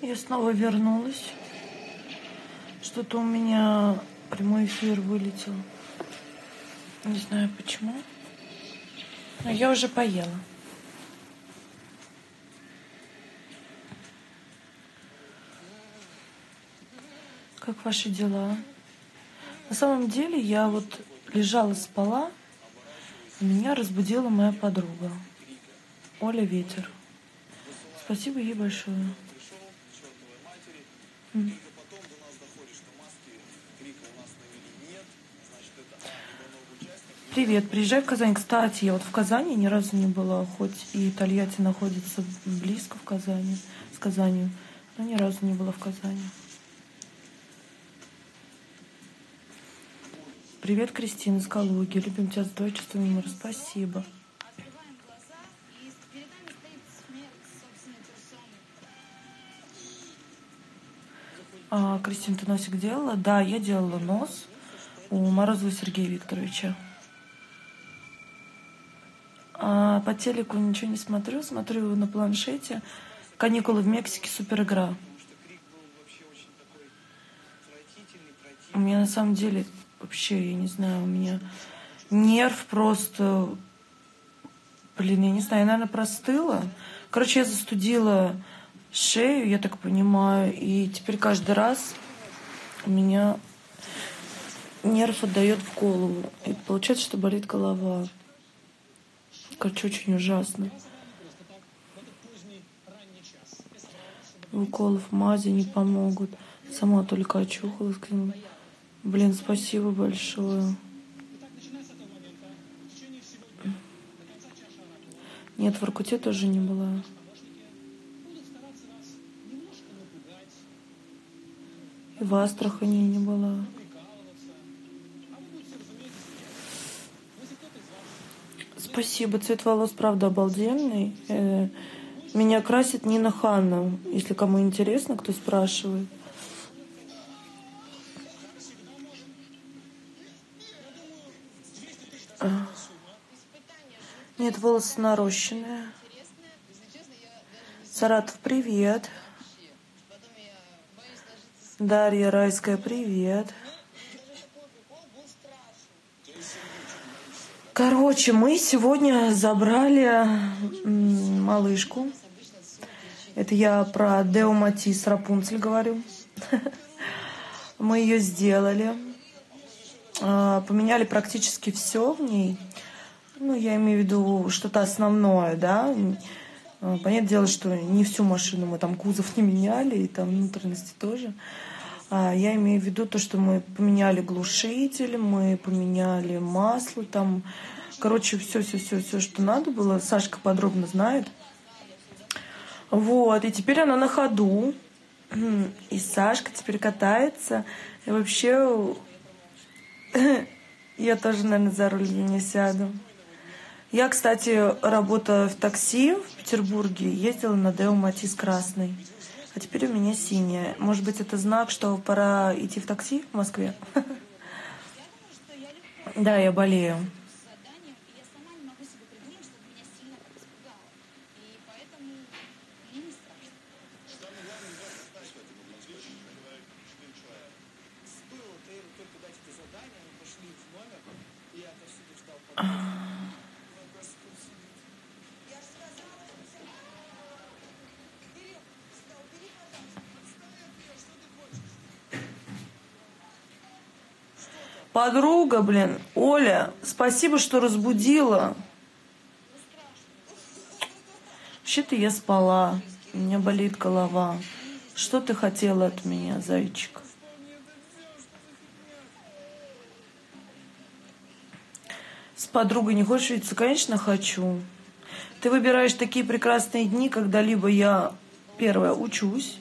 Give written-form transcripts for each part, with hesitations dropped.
Я снова вернулась. Что-то у меня прямой эфир вылетел. Не знаю почему. Но я уже поела. Как ваши дела? На самом деле я вот лежала, спала, и меня разбудила моя подруга. Оля Ветер. Спасибо ей большое. Привет, приезжай в Казань. Кстати, я вот в Казани ни разу не была, хоть и Тольятти находится близко с Казанью, но ни разу не была в Казани. Привет, Кристина из Калуги. Любим тебя за твое чувство юмора. Спасибо. Кристина, ты носик делала? Да, я делала нос у Морозова Сергея Викторовича. По телеку ничего не смотрю. Смотрю на планшете. «Каникулы в Мексике», супер игра. У меня на самом деле вообще, я не знаю, у меня нерв просто... Блин, я не знаю, я, наверное, простыла. Короче, я застудила шею, я так понимаю, и теперь каждый раз у меня нерв отдает в голову. И получается, что болит голова. Короче, очень ужасно. Уколов, мази не помогут. Сама только очухалась. Блин, спасибо большое. Нет, в Воркуте тоже не была. И в Астрахани не была. Спасибо, цвет волос, правда, обалденный. Меня красит Нина Ханна, если кому интересно, кто спрашивает. Нет, волосы нарощенные. Саратов, привет. Дарья Райская, привет. Короче, мы сегодня забрали малышку. Это я про Део Матис Рапунцель говорю. Мы ее сделали. Поменяли практически все в ней. Ну, я имею в виду что-то основное, да. Понятное дело, что не всю машину мы там кузов не меняли, и там внутренности тоже. Я имею в виду то, что мы поменяли глушитель, мы поменяли масло, там, короче, все, что надо было. Сашка подробно знает. Вот, и теперь она на ходу. И Сашка теперь катается. И вообще, я тоже, наверное, за руль не сяду. Я, кстати, работая в такси в Петербурге, ездила на Део Матис красный. А теперь у меня синяя. Может быть, это знак, что пора идти в такси в Москве? Да, я болею. Подруга, блин, Оля, спасибо, что разбудила. Вообще-то я спала, у меня болит голова. Что ты хотела от меня, зайчик? С подругой не хочешь видеться? Конечно, хочу. Ты выбираешь такие прекрасные дни, когда либо я, первое, учусь,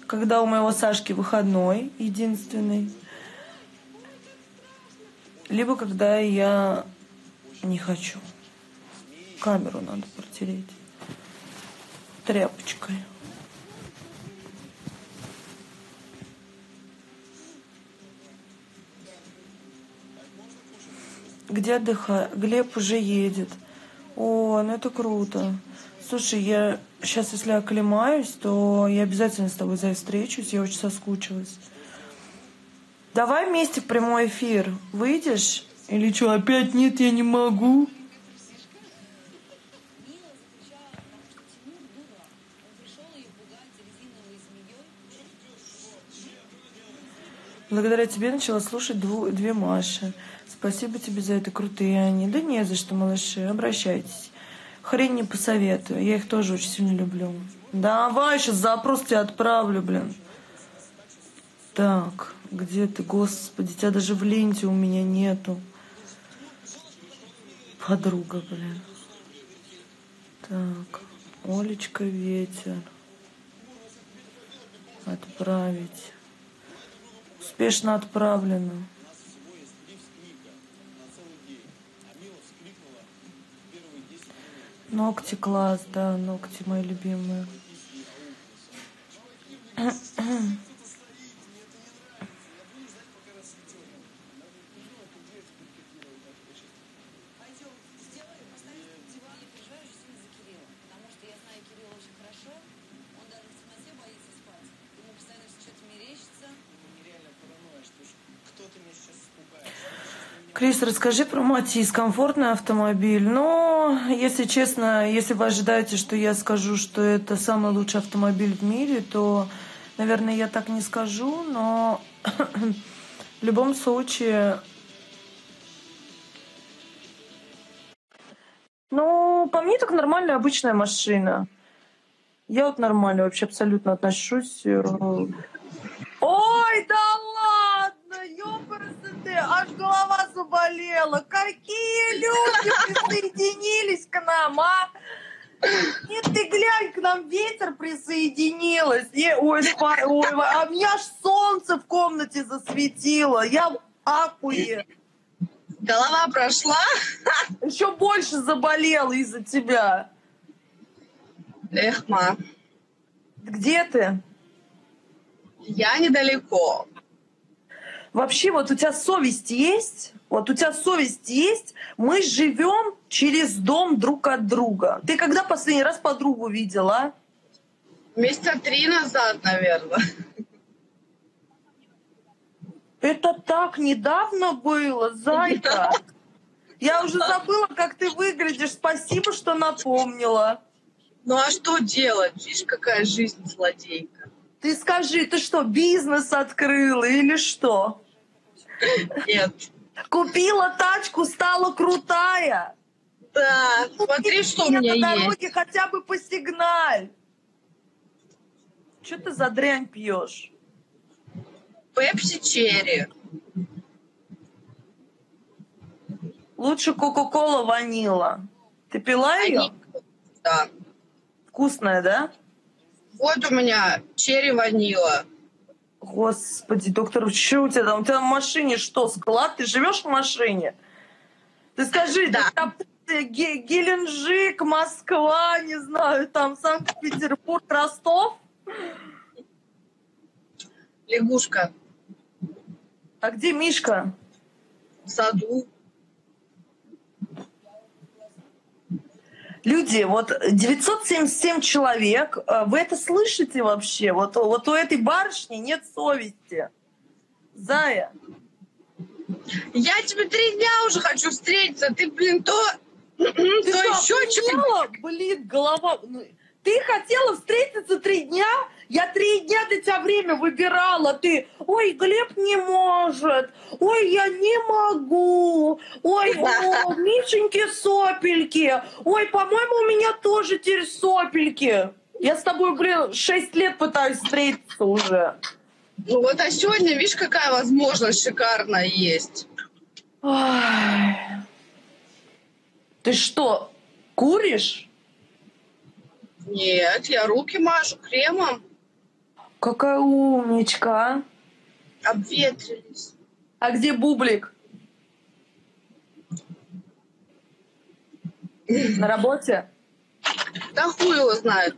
когда у моего Сашки выходной единственный, либо когда я не хочу. Камеру надо протереть тряпочкой. Где отдыхаю? Глеб уже едет. О, ну это круто. Слушай, я сейчас, если оклемаюсь, то я обязательно с тобой встречусь. Я очень соскучилась. Давай вместе в прямой эфир. Выйдешь? Или что, опять нет, я не могу? Благодаря тебе начала слушать две Маши. Спасибо тебе за это, крутые они. Да не за что, малыши, обращайтесь. Хрень не посоветую, я их тоже очень сильно люблю. Давай, сейчас запрос тебе отправлю, блин. Так, где ты, господи, тебя даже в ленте у меня нету. Подруга, блин. Так, Олечка, ветер. Отправить. Успешно отправлено. Ногти класс, да, ногти мои любимые. Крис, расскажи про Матис. Комфортный автомобиль. Но, если честно, если вы ожидаете, что я скажу, что это самый лучший автомобиль в мире, то, наверное, я так не скажу. Но в любом случае... Ну, по мне, так нормальная обычная машина. Я вот нормально вообще абсолютно отношусь. Ой, да ладно, ёпрст, аж голова заболела. Какие люди присоединились к нам, а? Нет, ты глянь, к нам ветер присоединилась. Ой, а меня аж солнце в комнате засветило. Я в ахуе. Голова прошла? Еще больше заболела из-за тебя. Эх, ма. Где ты? Я недалеко. Вообще, вот у тебя совесть есть? Вот у тебя совесть есть? Мы живем через дом друг от друга. Ты когда последний раз подругу видела? Месяца 3 назад, наверное. Это так недавно было, зайка. Я уже забыла, как ты выглядишь. Спасибо, что напомнила. Ну а что делать? Видишь, какая жизнь злодейка. Ты скажи, ты что, бизнес открыла или что? Нет. Купила тачку, стала крутая. Да, смотри, что у меня на дороге есть. хотя бы посигналь. Что ты за дрянь пьешь? Пепси Черри. Лучше Кока-Кола ванила. Ты пила ее? Да. Вкусная, да? Вот у меня черри ванила. Господи, доктор, что у тебя там? У тебя в машине что, склад? Ты живешь в машине? Ты скажи, да. Геленджик, Москва, не знаю, там Санкт-Петербург, Ростов? Лягушка. А где Мишка? В саду. Люди, вот 977 человек, вы это слышите вообще? Вот у этой барышни нет совести. Зая. Я тебе 3 дня уже хочу встретиться. Ты, блин, то Ты еще что-то. Блин, голова... Ты хотела встретиться 3 дня? Я 3 дня для тебя время выбирала. Ты, ой, Глеб не может. Ой, я не могу. Ой, о, Мишеньки сопельки. Ой, по-моему, у меня тоже теперь сопельки. Я с тобой, блин, 6 лет пытаюсь встретиться уже. Ну вот, а сегодня, видишь, какая возможность шикарная есть. Ой. Ты что, куришь? Нет, я руки мажу кремом. Какая умничка. Обветрились. А где бублик? На работе? Да хуй его знает.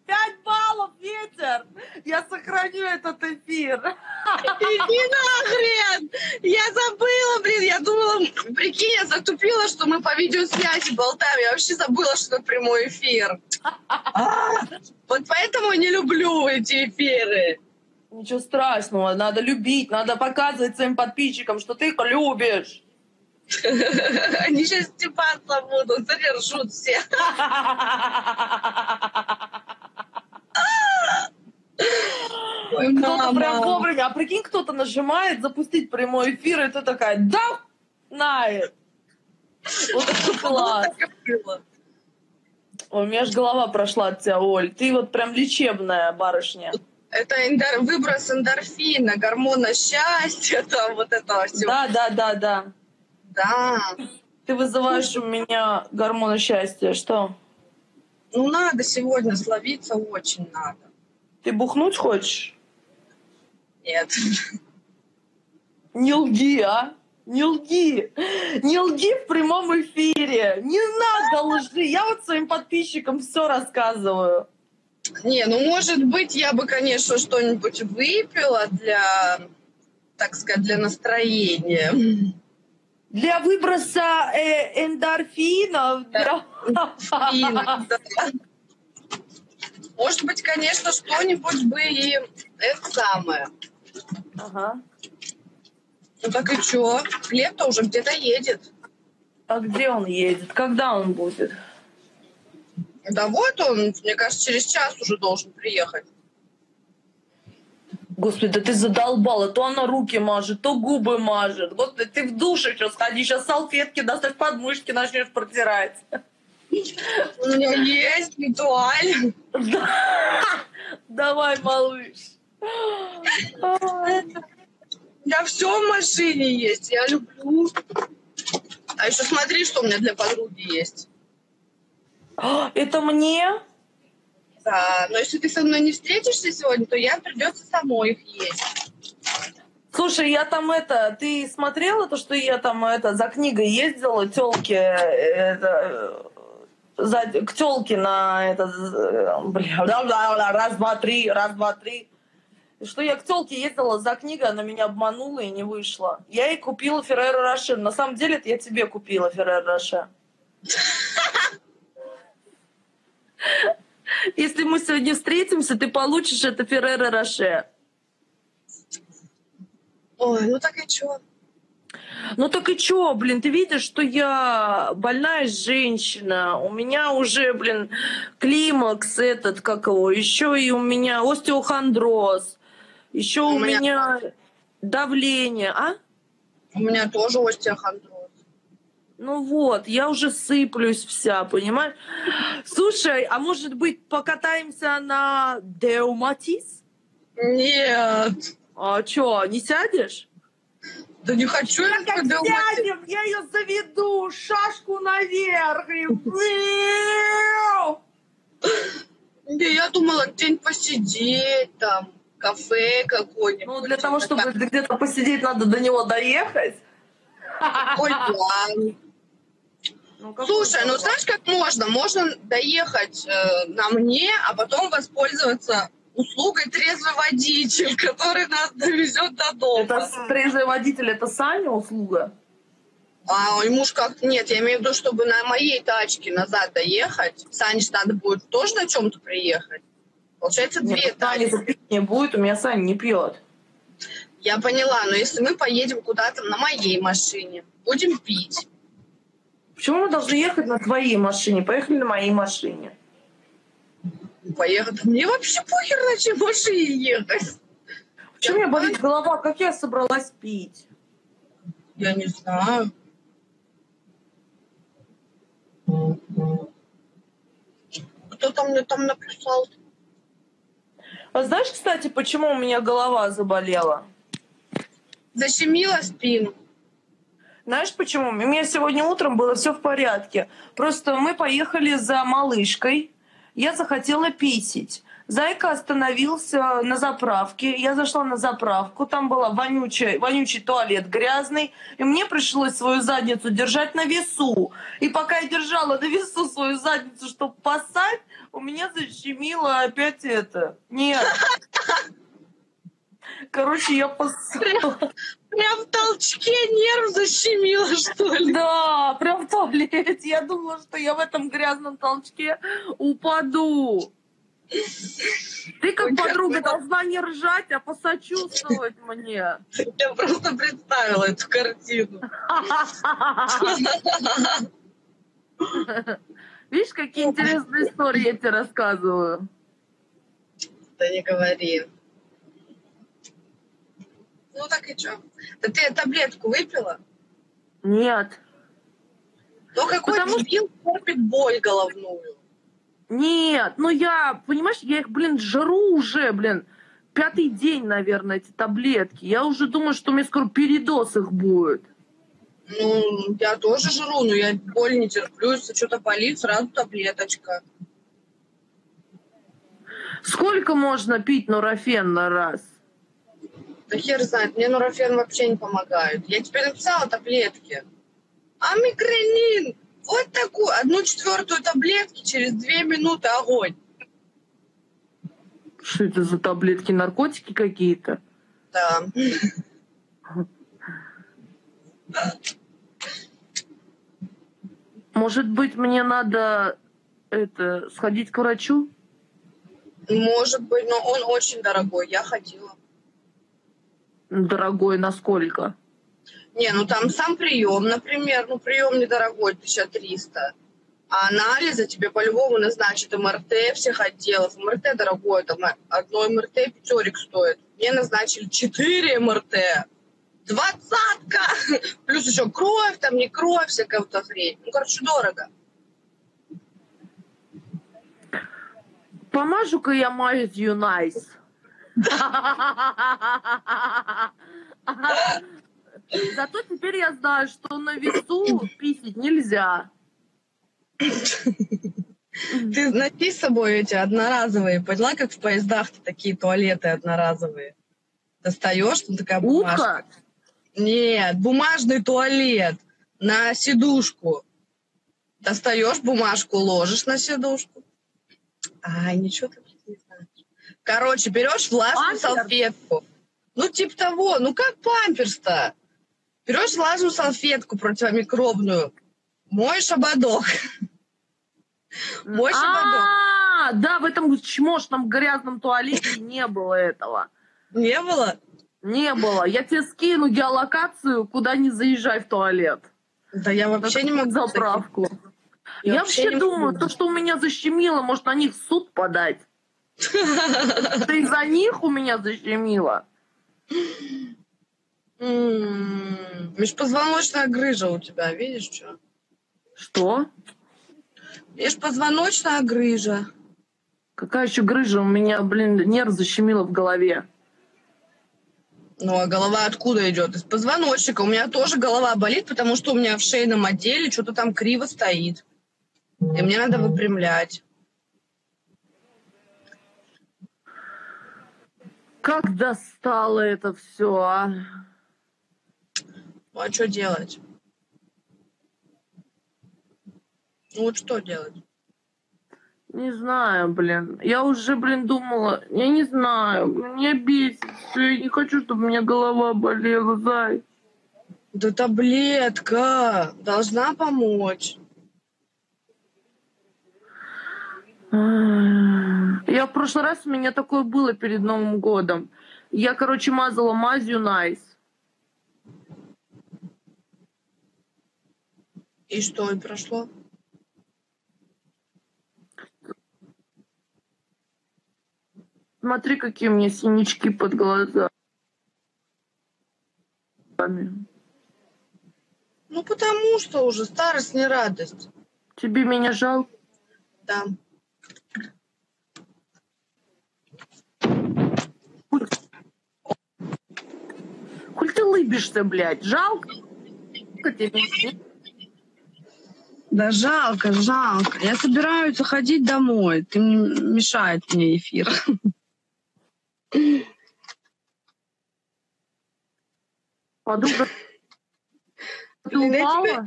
5 баллов, ветер! Я сохраню этот эфир. Иди нахрен! Я забыла, блин, я думала, прикинь, Прикинь, я затупила, что мы по видеосвязи болтаем. Я вообще забыла, что это прямой эфир. Вот поэтому не люблю эти эфиры. Ничего страшного, надо любить, надо показывать своим подписчикам, что ты их любишь. Они сейчас стебаться будут, задержут все. Ой, Кто-то прям мама. вовремя, а прикинь, кто-то нажимает запустить прямой эфир, и ты такая, да, знает. Вот это класс. Так и было. Ой, у меня аж голова прошла от тебя, Оль. Ты вот прям лечебная барышня. Это выброс эндорфина, гормона счастья, там вот этого всего. Да. Да. Ты вызываешь у меня гормоны счастья. Что? Ну, надо сегодня словиться, очень надо. Ты бухнуть хочешь? Нет. Не лги, а? Не лги. Не лги в прямом эфире. Не надо лжи. Я вот своим подписчикам все рассказываю. Не, ну, может быть, я бы, конечно, что-нибудь выпила для, так сказать, для настроения. Для выброса эндорфинов. Вина, да. Может быть, конечно, что-нибудь бы и это самое. Ага. Ну так и чё? Хлеб-то уже где-то едет. А где он едет? Когда он будет? Да вот он, мне кажется, через час уже должен приехать. Господи, да ты задолбала. То она руки мажет, то губы мажет. Господи, ты в душ еще сходи, сейчас салфетки достать, подмышки начнешь протирать. У меня есть ритуаль. Давай, малыш. У меня все в машине есть, я люблю. А еще смотри, что у меня для подруги есть. Это мне? Да, но если ты со мной не встретишься сегодня, то я придется самой их есть. Слушай, я там ты смотрела то, что я там за книгой ездила, тёлке, к тёлке на раз, два, три. Что я к тёлке ездила за книгой, она меня обманула и не вышла. Я ей купила Ферреро Роше. На самом деле, это я тебе купила Ферреро Роше. Если мы сегодня встретимся, ты получишь это Ферреро Роше. Ой, ну так и чё? Ну так и чё, блин, ты видишь, что я больная женщина, у меня уже, блин, климакс еще и у меня остеохондроз, еще у меня давление, а? У меня тоже остеохондроз. Ну вот, я уже сыплюсь вся, понимаешь? Слушай, а может быть покатаемся на Деуматис? Нет. А чё, не сядешь? Да не хочу я Как сядем, я ее заведу, шашку наверх и... Не, я думала где-нибудь посидеть там, кафе какое-нибудь. Ну, для того, чтобы где-то посидеть, надо до него доехать. Какой план? Слушай, ну знаешь, как можно? Можно доехать на мне, а потом воспользоваться услугой трезвый водитель, который нас довезет до дома. Это трезвый водитель, это Саня услуга? А ему ж как... Нет, я имею в виду, чтобы на моей тачке назад доехать. Сане ж надо будет тоже на чем-то приехать. Получается, две тачки. Саня пить не будет, у меня Саня не пьет. Я поняла, но если мы поедем куда-то на моей машине, будем пить. Почему мы должны ехать на твоей машине? Поехали на моей машине. Поехать. Мне вообще похер на чьей машине ехать. Почему у меня болит голова? Как я собралась пить? Я не знаю. Кто-то мне там написал. А знаешь, кстати, почему у меня голова заболела? Защемила спину. Знаешь почему? У меня сегодня утром было все в порядке. Просто мы поехали за малышкой. Я захотела писить. Зайка остановился на заправке. Я зашла на заправку. Там был вонючий туалет грязный. И мне пришлось свою задницу держать на весу. И пока я держала на весу свою задницу, чтобы поссать, у меня защемило опять это. Нет. Короче, я поссала. Прям в толчке нерв защемило, что ли? Да, прям в туалете. Я думала, что я в этом грязном толчке упаду. Ты как подруга должна не ржать, а посочувствовать мне. Я просто представила эту картину. Видишь, какие интересные истории я тебе рассказываю. Да не говори. Ну так и чё? Да ты таблетку выпила? Нет. Ну какой дебил терпит боль головную? Нет, ну я, понимаешь, я их, жру уже, 5-й день, наверное, эти таблетки. Я уже думаю, что у меня скоро передоз их будет. Ну, я тоже жру, но я боль не терплю. Если что-то болит, сразу таблеточка. Сколько можно пить нурофен на раз? Да хер знает, мне нурофен вообще не помогает. Я тебе написала таблетки. Амигранин! Вот такую, 1/4 таблетки через 2 минуты огонь. Что это за таблетки? Наркотики какие-то? Да. Может быть, мне надо сходить к врачу? Может быть, но он очень дорогой. Я ходила. Дорогой, насколько? Не, ну там сам прием, например, ну прием недорогой, 1300. А анализы тебе по-любому назначат МРТ всех отделов. МРТ дорогое, там одно МРТ 5 стоит. Мне назначили 4 МРТ. 20-ка! Плюс еще кровь, там не кровь, всякая вот хрень. Ну, короче, дорого. Помажу-ка я мазью Nice. Зато теперь я знаю, что на весу писать нельзя. Ты носи с собой эти одноразовые. Поняла, как в поездах-то такие туалеты одноразовые? Достаешь, там такая бумажка. Утка? Нет, бумажный туалет на сидушку. Достаешь бумажку, ложишь на сидушку. Ай, ничего ты не знаешь. Короче, берешь влажную салфетку. Ну, типа того. Ну, как памперс-то? Берешь влажную салфетку противомикробную, моешь ободок. Моешь ободок. Да, в этом чмошном грязном туалете не было этого. Не было? Не было. Я тебе скину геолокацию, куда не заезжай в туалет. Да я вообще не могу. Заправку. Я вообще думаю, то, что у меня защемило, может, на них в суд подать. Это из-за них у меня защемило. Межпозвоночная грыжа у тебя, видишь, что? Что? Межпозвоночная грыжа. Какая еще грыжа? У меня, нерв защемило в голове. Ну, а голова откуда идет? Из позвоночника. У меня тоже голова болит, потому что у меня в шейном отделе что-то там криво стоит. И мне надо выпрямлять. Как достало это все, а? Ну, а что делать? Ну, вот что делать? Не знаю, Я уже, думала, я не знаю, меня бесит всё, я не хочу, чтобы у меня голова болела, зай. Да таблетка должна помочь. Я в прошлый раз, у меня такое было перед Новым годом. Я, мазала мазью Nice. И что, и прошло? Смотри, какие у меня синячки под глазами. Ну, потому что уже старость не радость. Тебе меня жалко? Да. Коль ты лыбишься, блядь, жалко тебе? Да жалко, жалко. Я собираюсь уходить домой. Ты мешает мне эфир. Подруга, ты упала?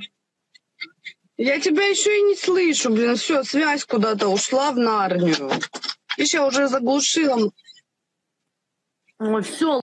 Я тебя еще и не слышу, все, связь куда-то ушла в Нарнию. Видишь, я уже заглушила. Ой, все,